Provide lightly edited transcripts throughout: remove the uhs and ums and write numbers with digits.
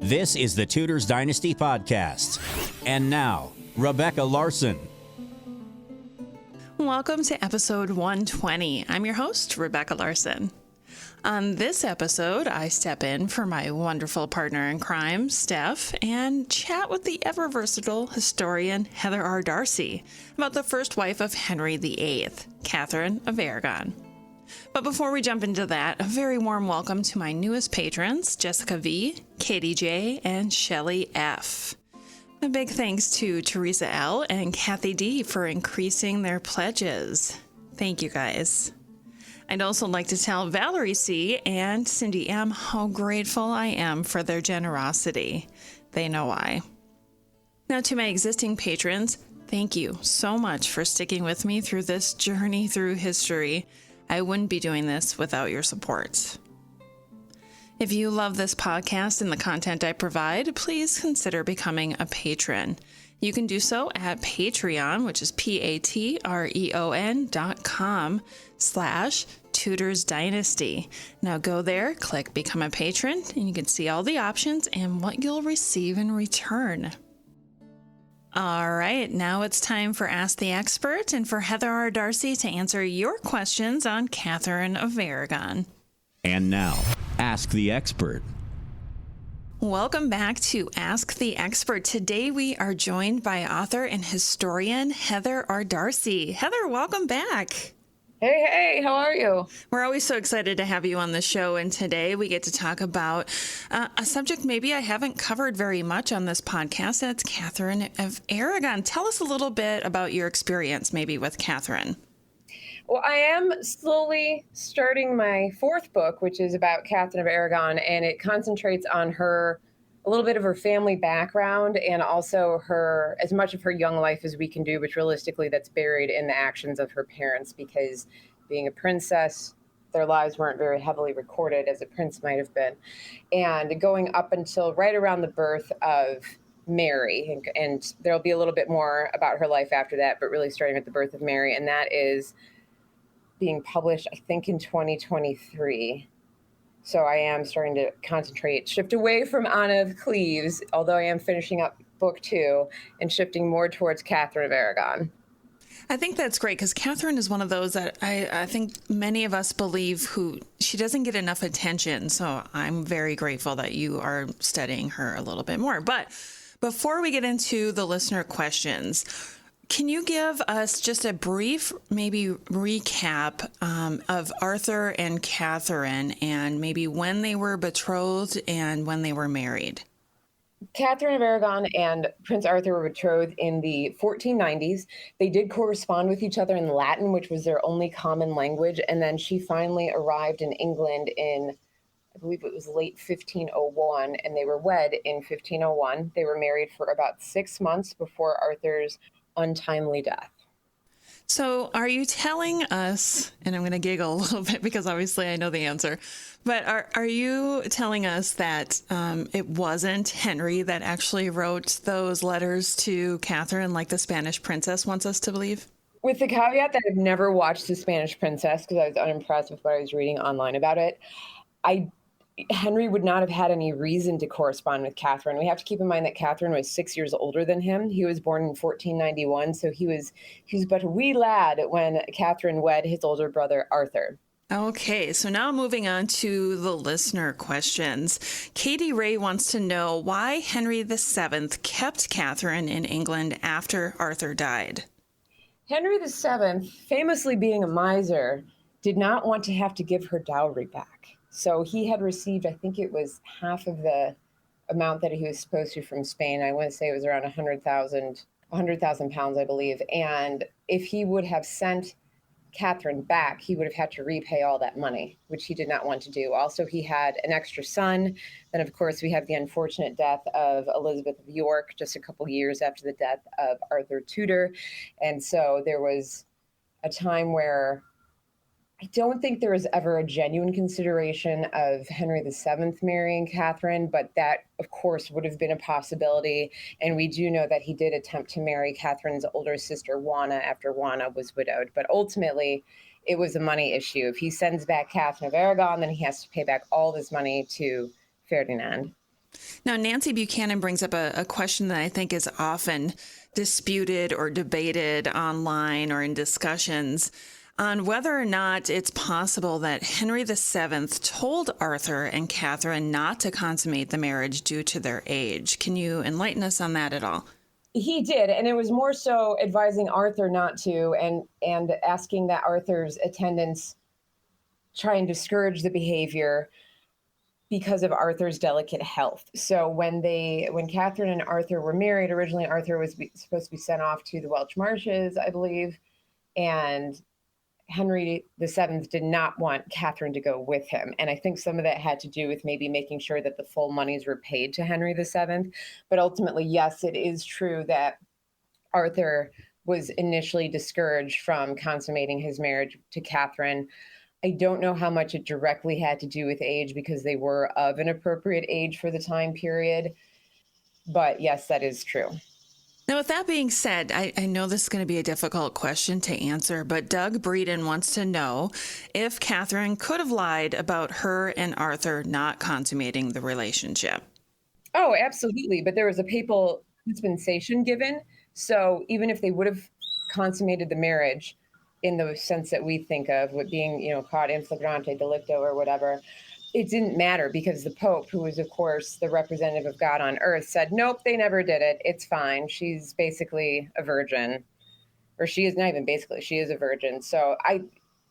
This is the Tudors Dynasty Podcast. And now, Rebecca Larson. Welcome to episode 120. I'm your host, Rebecca Larson. On this episode, I step in for my wonderful partner in crime, Steph, and chat with the ever-versatile historian Heather R. Darsie about the first wife of Henry VIII, Katherine of Aragon. But before we jump into that, a very warm welcome to my newest patrons, Jessica V, Katie J, and Shelley F. A big thanks to Teresa L and Kathy D for increasing their pledges. Thank you, guys. I'd also like to tell Valerie C and Cindy M how grateful I am for their generosity. They know why. Now, to my existing patrons, thank you so much for sticking with me through this journey through history. I wouldn't be doing this without your support. If you love this podcast and the content I provide, please consider becoming a patron. You can do so at Patreon, which is patreon.com/Tudors Dynasty. Now go there, click Become a Patron, and you can see all the options and what you'll receive in return. All right, now it's time for Ask the Expert and for Heather R. Darsie to answer your questions on Katherine of Aragon. And now, Ask the Expert. Welcome back to Ask the Expert. Today we are joined by author and historian Heather R. Darsie. Heather, welcome back. Hey, how are you? We're always so excited to have you on the show, and today we get to talk about a subject maybe I haven't covered very much on this podcast. That's Katherine of Aragon. Tell us a little bit about your experience maybe with Katherine. Well, I am slowly starting my fourth book, which is about Katherine of Aragon, and it concentrates on her, a little bit of her family background and also her, as much of her young life as we can do, which realistically that's buried in the actions of her parents, because being a princess, their lives weren't very heavily recorded as a prince might have been. And going up until right around the birth of Mary, and there'll be a little bit more about her life after that, but really starting at the birth of Mary, and that is being published, I think, in 2023. So I am starting to shift away from Anna of Cleves, although I am finishing up book 2 and shifting more towards Katherine of Aragon. I think that's great because Katherine is one of those that I think many of us believe she doesn't get enough attention. So I'm very grateful that you are studying her a little bit more. But before we get into the listener questions, can you give us just a brief, maybe recap of Arthur and Katherine and maybe when they were betrothed and when they were married? Katherine of Aragon and Prince Arthur were betrothed in the 1490s. They did correspond with each other in Latin, which was their only common language. And then she finally arrived in England in, I believe it was late 1501, and they were wed in 1501. They were married for about 6 months before Arthur's untimely death. So are you telling us, and I'm going to giggle a little bit because obviously I know the answer, but are you telling us that it wasn't Henry that actually wrote those letters to Katherine like the Spanish princess wants us to believe? With the caveat that I've never watched The Spanish Princess because I was unimpressed with what I was reading online about it, Henry would not have had any reason to correspond with Katherine. We have to keep in mind that Katherine was 6 years older than him. He was born in 1491, so he was but a wee lad when Katherine wed his older brother, Arthur. Okay, so now moving on to the listener questions. Katie Ray wants to know why Henry VII kept Katherine in England after Arthur died. Henry VII, famously being a miser, did not want to have to give her dowry back. So he had received, I think it was half of the amount that he was supposed to from Spain. I want to say it was around 100,000 pounds, I believe. And if he would have sent Katherine back, he would have had to repay all that money, which he did not want to do. Also, he had an extra son. Then, of course, we have the unfortunate death of Elizabeth of York just a couple years after the death of Arthur Tudor. And so there was a time where I don't think there was ever a genuine consideration of Henry VII marrying Katherine, but that, of course, would have been a possibility. And we do know that he did attempt to marry Katherine's older sister, Juana, after Juana was widowed. But ultimately, it was a money issue. If he sends back Katherine of Aragon, then he has to pay back all this money to Ferdinand. Now, Nancy Buchanan brings up a question that I think is often disputed or debated online or in discussions on whether or not it's possible that Henry VII told Arthur and Katherine not to consummate the marriage due to their age. Can you enlighten us on that at all? He did, and it was more so advising Arthur not to, and asking that Arthur's attendants try and discourage the behavior because of Arthur's delicate health. So when Katherine and Arthur were married, originally Arthur was supposed to be sent off to the Welsh Marshes, I believe, and Henry VII did not want Katherine to go with him. And I think some of that had to do with maybe making sure that the full monies were paid to Henry VII. But ultimately, yes, it is true that Arthur was initially discouraged from consummating his marriage to Katherine. I don't know how much it directly had to do with age because they were of an appropriate age for the time period. But yes, that is true. Now, with that being said, I know this is going to be a difficult question to answer, but Doug Breeden wants to know if Katherine could have lied about her and Arthur not consummating the relationship. Oh, absolutely. But there was a papal dispensation given. So even if they would have consummated the marriage in the sense that we think of with being, caught in flagrante delicto or whatever, it didn't matter because the Pope, who was, of course, the representative of God on earth, said, nope, they never did it. It's fine. She's basically a virgin. Or she is not even basically, she is a virgin. So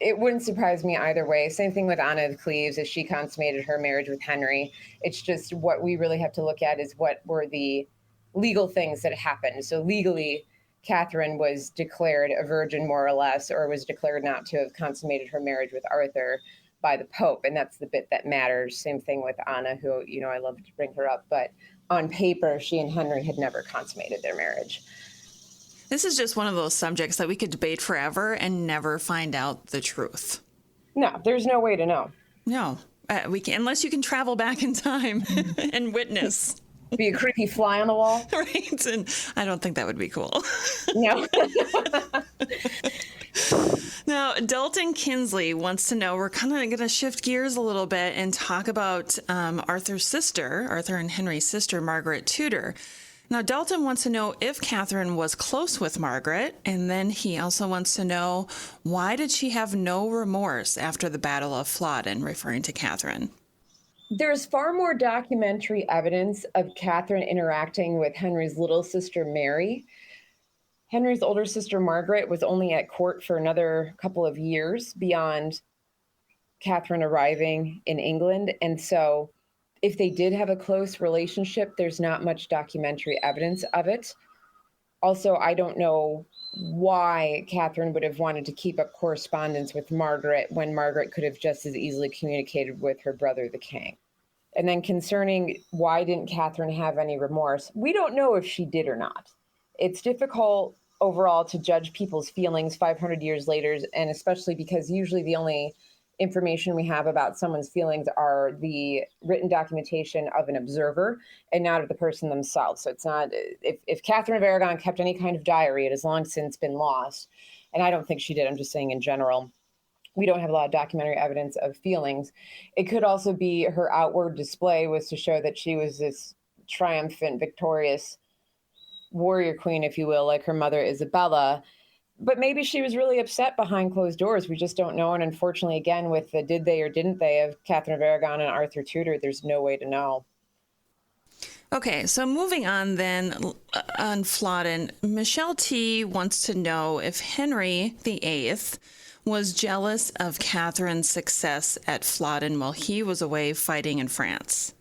it wouldn't surprise me either way. Same thing with Anna of Cleves as she consummated her marriage with Henry. It's just what we really have to look at is what were the legal things that happened. So legally, Katherine was declared a virgin more or less, or was declared not to have consummated her marriage with Arthur by the Pope, and that's the bit that matters. Same thing with Anna, who, I love to bring her up, but on paper, she and Henry had never consummated their marriage. This is just one of those subjects that we could debate forever and never find out the truth. No, there's no way to know. No, we can, unless you can travel back in time and witness. Be a creepy fly on the wall. Right, and I don't think that would be cool. No. Now, Dalton Kinsley wants to know, we're kind of going to shift gears a little bit and talk about Arthur and Henry's sister, Margaret Tudor. Now, Dalton wants to know if Katherine was close with Margaret, and then he also wants to know, why did she have no remorse after the Battle of Flodden, referring to Katherine? There's far more documentary evidence of Katherine interacting with Henry's little sister, Mary. Henry's older sister, Margaret, was only at court for another couple of years beyond Katherine arriving in England. And so if they did have a close relationship, there's not much documentary evidence of it. Also, I don't know why Katherine would have wanted to keep up correspondence with Margaret when Margaret could have just as easily communicated with her brother, the king. And then concerning why didn't Katherine have any remorse, we don't know if she did or not. It's difficult overall to judge people's feelings 500 years later, and especially because usually the only information we have about someone's feelings are the written documentation of an observer and not of the person themselves. So it's not, if Katherine of Aragon kept any kind of diary, it has long since been lost. And I don't think she did. I'm just saying in general, we don't have a lot of documentary evidence of feelings. It could also be her outward display was to show that she was this triumphant, victorious warrior queen, if you will, like her mother Isabella. But maybe she was really upset behind closed doors. We just don't know. And unfortunately, again, with the did they or didn't they of Katherine of Aragon and Arthur Tudor, there's no way to know. Okay, so moving on then on Flodden, Michelle T. wants to know if Henry VIII was jealous of Katherine's success at Flodden while he was away fighting in France.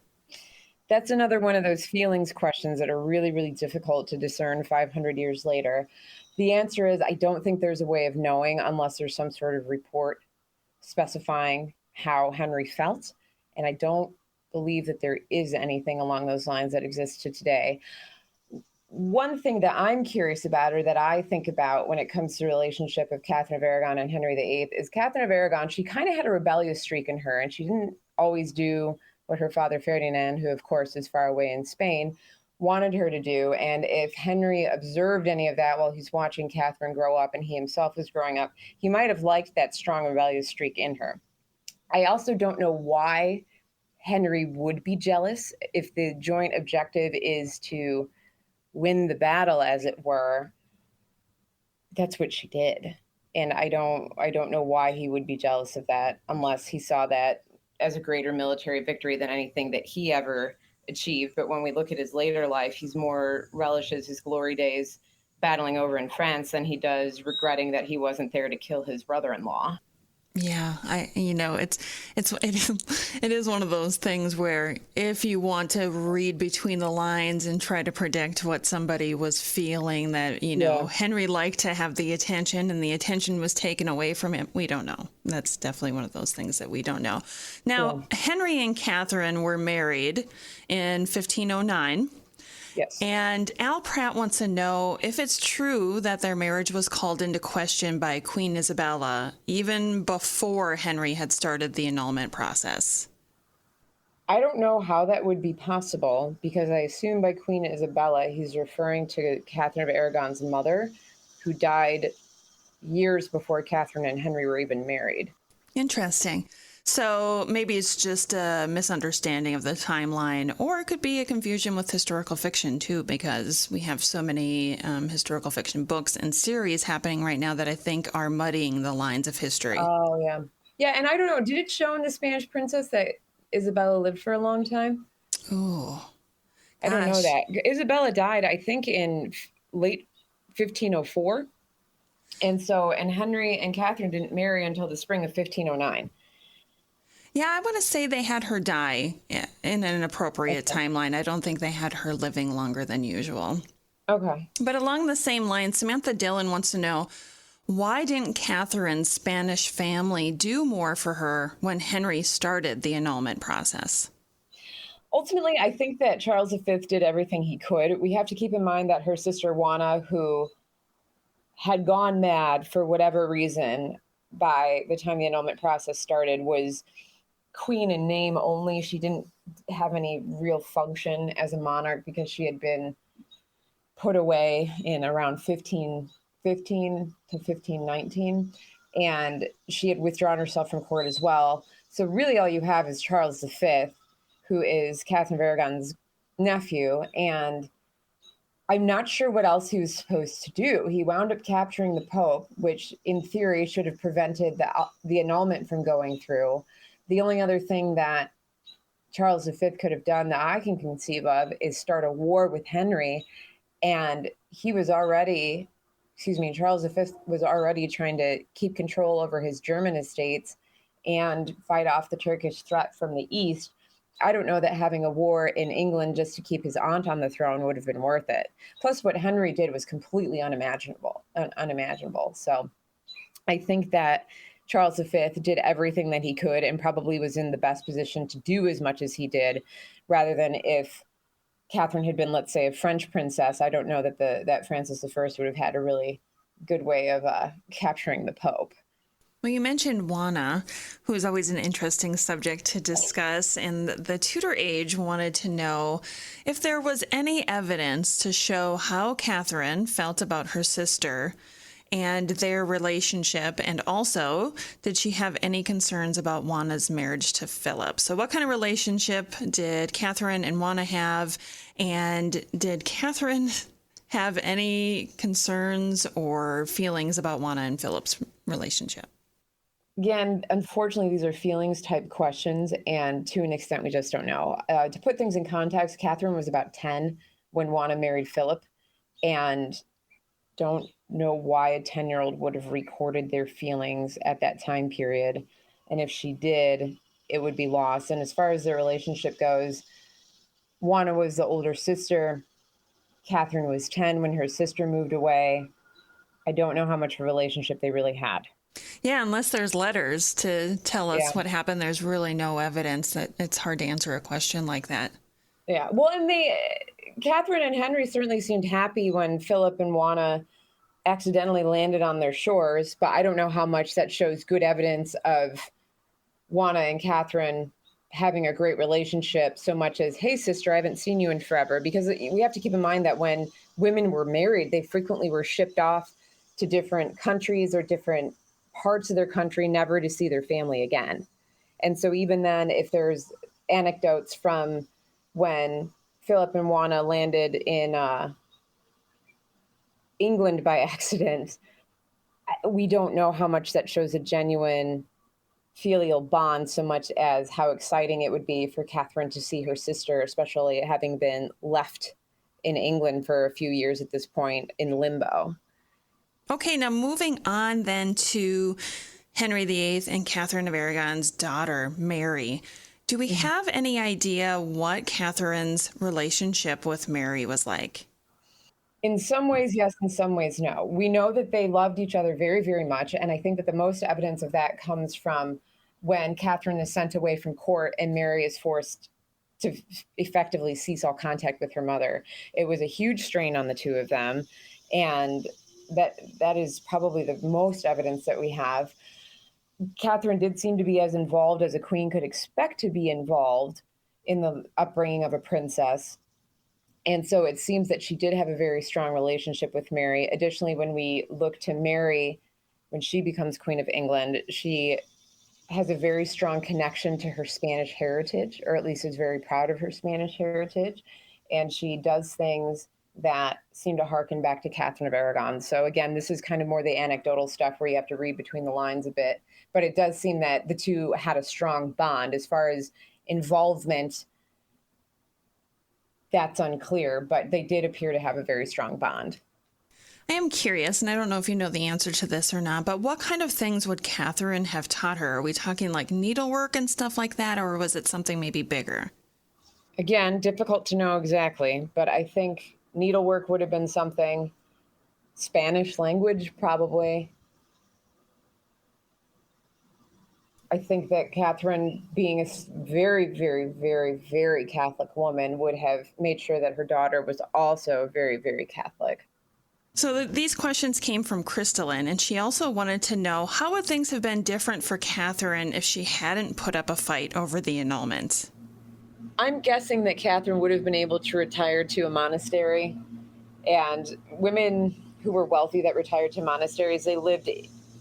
That's another one of those feelings questions that are really, really difficult to discern 500 years later. The answer is I don't think there's a way of knowing unless there's some sort of report specifying how Henry felt. And I don't believe that there is anything along those lines that exists to today. One thing that I'm curious about, or that I think about when it comes to the relationship of Katherine of Aragon and Henry VIII, is Katherine of Aragon, she kind of had a rebellious streak in her, and she didn't always do what her father Ferdinand, who of course is far away in Spain, wanted her to do. And if Henry observed any of that while he's watching Katherine grow up and he himself was growing up, he might have liked that strong rebellious streak in her. I also don't know why Henry would be jealous if the joint objective is to win the battle, as it were. That's what she did. And I don't know why he would be jealous of that unless he saw that as a greater military victory than anything that he ever achieved. But when we look at his later life, he's more relishes his glory days battling over in France than he does regretting that he wasn't there to kill his brother-in-law. Yeah, it is one of those things where if you want to read between the lines and try to predict what somebody was feeling, that, Henry liked to have the attention and the attention was taken away from him. We don't know. That's definitely one of those things that we don't know. Now, Henry and Katherine were married in 1509. Yes. And Al Pratt wants to know if it's true that their marriage was called into question by Queen Isabella even before Henry had started the annulment process. I don't know how that would be possible, because I assume by Queen Isabella, he's referring to Katherine of Aragon's mother, who died years before Katherine and Henry were even married. Interesting. So maybe it's just a misunderstanding of the timeline, or it could be a confusion with historical fiction too, because we have so many historical fiction books and series happening right now that I think are muddying the lines of history. Oh, yeah. Yeah, and I don't know, did it show in The Spanish Princess that Isabella lived for a long time? Oh, I don't know that. Isabella died, I think, in late 1504. And Henry and Katherine didn't marry until the spring of 1509. Yeah, I want to say they had her die in an appropriate timeline. I don't think they had her living longer than usual. Okay. But along the same line, Samantha Dillon wants to know, why didn't Katherine's Spanish family do more for her when Henry started the annulment process? Ultimately, I think that Charles V did everything he could. We have to keep in mind that her sister Juana, who had gone mad for whatever reason by the time the annulment process started, was queen in name only. She didn't have any real function as a monarch because she had been put away in around 1515 to 1519, and she had withdrawn herself from court as well. So really all you have is Charles V, who is Katherine of Aragon's nephew, and I'm not sure what else he was supposed to do. He wound up capturing the Pope, which in theory should have prevented the annulment from going through. The only other thing that Charles V could have done that I can conceive of is start a war with Henry. And Charles V was already trying to keep control over his German estates and fight off the Turkish threat from the east. I don't know that having a war in England just to keep his aunt on the throne would have been worth it. Plus, what Henry did was completely unimaginable. So I think that Charles V did everything that he could and probably was in the best position to do as much as he did, rather than if Katherine had been, let's say, a French princess. I don't know that Francis I would have had a really good way of capturing the Pope. Well, you mentioned Juana, who is always an interesting subject to discuss, and the Tudor age wanted to know if there was any evidence to show how Katherine felt about her sister and their relationship, and also, did she have any concerns about Juana's marriage to Philip? So what kind of relationship did Katherine and Juana have, and did Katherine have any concerns or feelings about Juana and Philip's relationship? Again, unfortunately, these are feelings type questions, and to an extent, we just don't know. To put things in context, Katherine was about 10 when Juana married Philip, and don't know why a 10-year-old would have recorded their feelings at that time period. And if she did, it would be lost. And as far as their relationship goes, Juana was the older sister. Katherine was 10 when her sister moved away. I don't know how much of a relationship they really had. Yeah, unless there's letters to tell us what happened, there's really no evidence. That it's hard to answer a question like that. Yeah, well, and Katherine and Henry certainly seemed happy when Philip and Juana accidentally landed on their shores, but I don't know how much that shows good evidence of Juana and Katherine having a great relationship, so much as, hey, sister, I haven't seen you in forever. Because we have to keep in mind that when women were married, they frequently were shipped off to different countries or different parts of their country, never to see their family again. And so even then, if there's anecdotes from when Philip and Juana landed in England by accident. We don't know how much that shows a genuine filial bond so much as how exciting it would be for Katherine to see her sister, especially having been left in England for a few years at this point in limbo. Okay, now moving on then to Henry VIII and Katherine of Aragon's daughter, Mary. Do we have any idea what Katherine's relationship with Mary was like? In some ways, yes. In some ways, no. We know that they loved each other very, very much. And I think that the most evidence of that comes from when Katherine is sent away from court and Mary is forced to effectively cease all contact with her mother. It was a huge strain on the two of them. And that is probably the most evidence that we have. Katherine did seem to be as involved as a queen could expect to be involved in the upbringing of a princess. And so it seems that she did have a very strong relationship with Mary. Additionally, when we look to Mary, when she becomes Queen of England, she has a very strong connection to her Spanish heritage, or at least is very proud of her Spanish heritage. And she does things that seem to harken back to Katherine of Aragon. So again, this is kind of more the anecdotal stuff where you have to read between the lines a bit. But it does seem that the two had a strong bond. As far as involvement, that's unclear, but they did appear to have a very strong bond. I am curious, and I don't know if you know the answer to this or not, but what kind of things would Katherine have taught her? Are we talking like needlework and stuff like that, or was it something maybe bigger? Again, difficult to know exactly, but I think needlework would have been something. Spanish language, probably. I think that Katherine, being a very, very, very, very Catholic woman, would have made sure that her daughter was also very, very Catholic. So these questions came from Crystalline, and she also wanted to know how would things have been different for Katherine if she hadn't put up a fight over the annulment? I'm guessing that Katherine would have been able to retire to a monastery, and women who were wealthy that retired to monasteries, they lived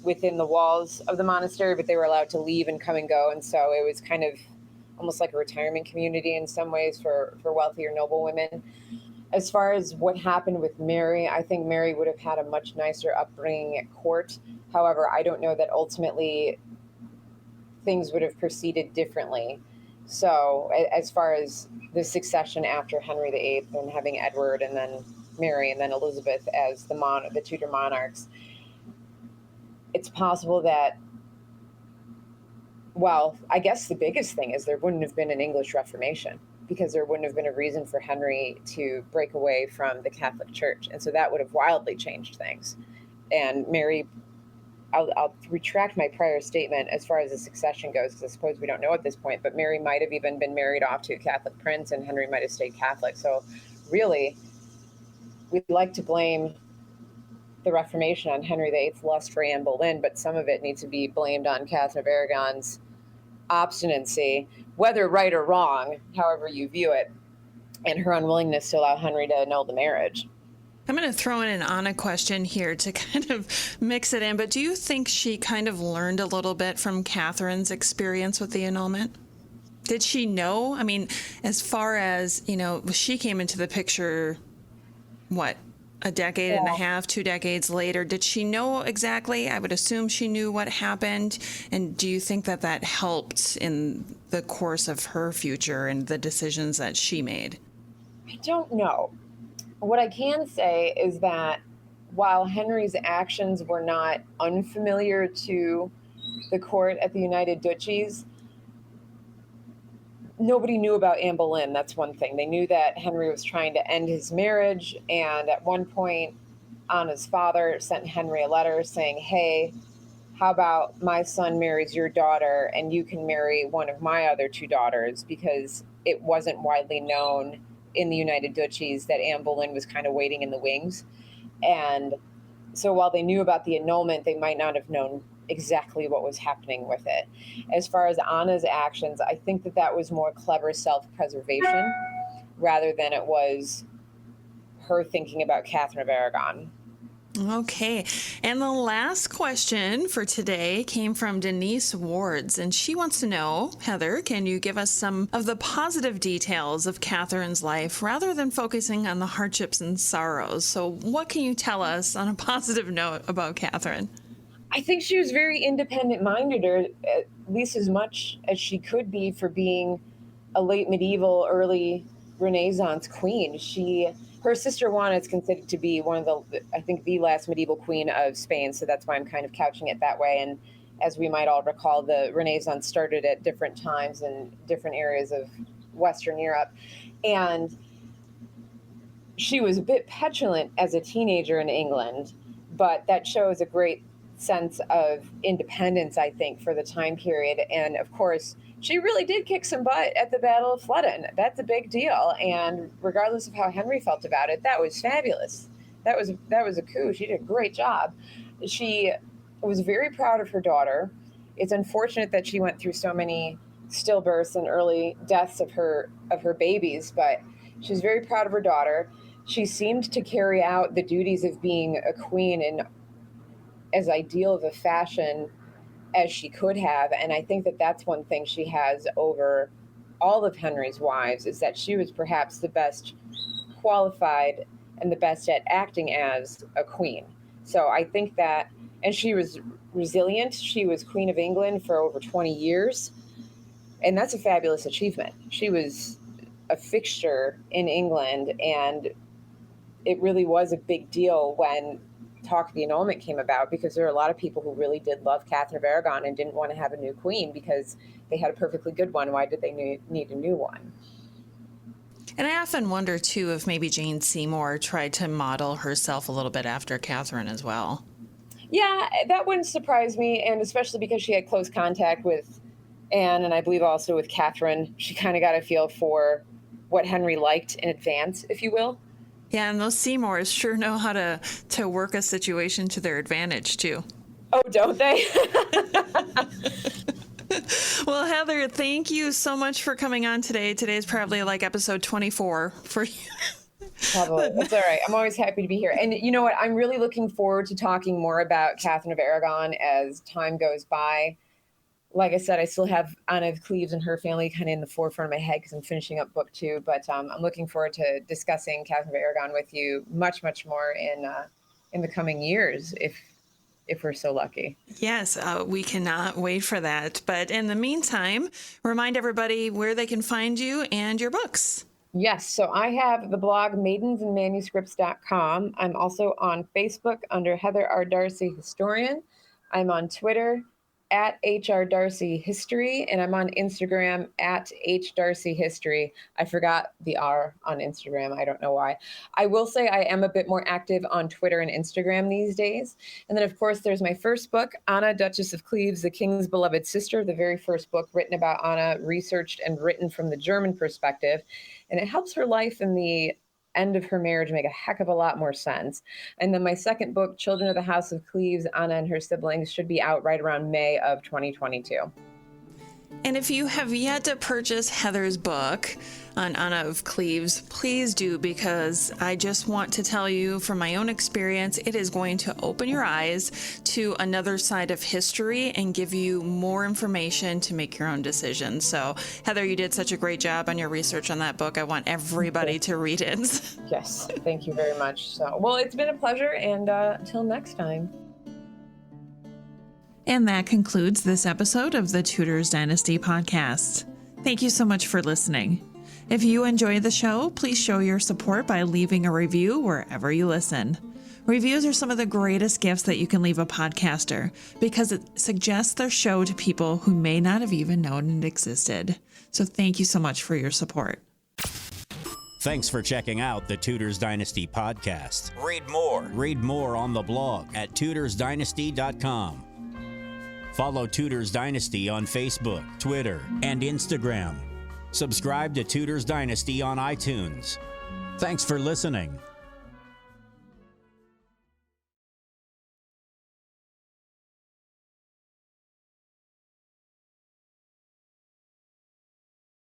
within the walls of the monastery, but they were allowed to leave and come and go. And so it was kind of almost like a retirement community in some ways for wealthy or noble women. As far as what happened with Mary, I think Mary would have had a much nicer upbringing at court. However, I don't know that ultimately things would have proceeded differently. So as far as the succession after Henry VIII and having Edward and then Mary and then Elizabeth as the Tudor monarchs, it's possible that, well, I guess the biggest thing is there wouldn't have been an English Reformation because there wouldn't have been a reason for Henry to break away from the Catholic Church. And so that would have wildly changed things. And Mary, I'll retract my prior statement as far as the succession goes, because I suppose we don't know at this point, but Mary might have even been married off to a Catholic prince and Henry might have stayed Catholic. So really, we'd like to blame the Reformation on Henry VIII's lust for Anne Boleyn, but some of it needs to be blamed on Katherine of Aragon's obstinacy, whether right or wrong, however you view it, and her unwillingness to allow Henry to annul the marriage. I'm going to throw in an Anna question here to kind of mix it in, but do you think she kind of learned a little bit from Katherine's experience with the annulment? Did she know? I mean, as far as, she came into the picture, what, a decade and a half, 2 decades later. Did she know exactly? I would assume she knew what happened. And do you think that that helped in the course of her future and the decisions that she made? I don't know. What I can say is that while Henry's actions were not unfamiliar to the court at the United Duchies, nobody knew about Anne Boleyn. That's one thing. They knew that Henry was trying to end his marriage. And at one point, Anna's father sent Henry a letter saying, hey, how about my son marries your daughter and you can marry one of my other 2 daughters, because it wasn't widely known in the United Duchies that Anne Boleyn was kind of waiting in the wings. And so while they knew about the annulment, they might not have known exactly what was happening with it. As far as Anna's actions, I think that was more clever self-preservation rather than it was her thinking about Katherine of Aragon. Okay. And the last question for today came from Denise Wards, and she wants to know, Heather, can you give us some of the positive details of Katherine's life rather than focusing on the hardships and sorrows? So what can you tell us on a positive note about Katherine? I think she was very independent-minded, or at least as much as she could be for being a late medieval, early Renaissance queen. Her sister Juana is considered to be one of the last medieval queen of Spain, so that's why I'm kind of couching it that way. And as we might all recall, the Renaissance started at different times in different areas of Western Europe. And she was a bit petulant as a teenager in England, but that shows a great sense of independence, I think, for the time period. And of course, she really did kick some butt at the Battle of Flodden. That's a big deal. And regardless of how Henry felt about it, that was fabulous. That was a coup. She did a great job. She was very proud of her daughter. It's unfortunate that she went through so many stillbirths and early deaths of her babies, but she was very proud of her daughter. She seemed to carry out the duties of being a queen in as ideal of a fashion as she could have. And I think that that's one thing she has over all of Henry's wives, is that she was perhaps the best qualified and the best at acting as a queen. So I think that, and she was resilient. She was Queen of England for over 20 years. And that's a fabulous achievement. She was a fixture in England, and it really was a big deal when talk of the annulment came about, because there are a lot of people who really did love Katherine of Aragon and didn't want to have a new queen because they had a perfectly good one. Why did they need a new one? And I often wonder, too, if maybe Jane Seymour tried to model herself a little bit after Katherine as well. Yeah, that wouldn't surprise me, and especially because she had close contact with Anne, and I believe also with Katherine. She kind of got a feel for what Henry liked in advance, if you will. Yeah, and those Seymours sure know how to work a situation to their advantage, too. Oh, don't they? Well, Heather, thank you so much for coming on today. Today's probably like episode 24 for you. Probably. That's all right. I'm always happy to be here. And you know what? I'm really looking forward to talking more about Katherine of Aragon as time goes by. Like I said, I still have Anna of Cleves and her family kind of in the forefront of my head because I'm finishing up book 2. But I'm looking forward to discussing Katherine of Aragon with you much, much more in the coming years, if we're so lucky. Yes, we cannot wait for that. But in the meantime, remind everybody where they can find you and your books. Yes, so I have the blog maidensandmanuscripts.com. I'm also on Facebook under Heather R. Darsie Historian. I'm on Twitter at HR Darsie History, and I'm on Instagram at H Darsie History. I forgot the R on Instagram. I don't know why. I will say I am a bit more active on Twitter and Instagram these days. And then, of course, there's my first book, Anna, Duchess of Cleves, the King's Beloved Sister, the very first book written about Anna, researched and written from the German perspective. And it helps her life and the end of her marriage make a heck of a lot more sense. And then my second book, Children of the House of Cleves, Anna and Her Siblings, should be out right around May of 2022. And if you have yet to purchase Heather's book on Anna of Cleves, please do, because I just want to tell you from my own experience, it is going to open your eyes to another side of history and give you more information to make your own decisions. So, Heather, you did such a great job on your research on that book. I want everybody to read it. Yes, thank you very much. So, well, it's been a pleasure, and until next time. And that concludes this episode of the Tudors Dynasty podcast. Thank you so much for listening. If you enjoy the show, please show your support by leaving a review wherever you listen. Reviews are some of the greatest gifts that you can leave a podcaster because it suggests their show to people who may not have even known it existed. So thank you so much for your support. Thanks for checking out the Tudors Dynasty podcast. Read more on the blog at tudorsdynasty.com. Follow Tudors Dynasty on Facebook, Twitter, and Instagram. Subscribe to Tudors Dynasty on iTunes. Thanks for listening.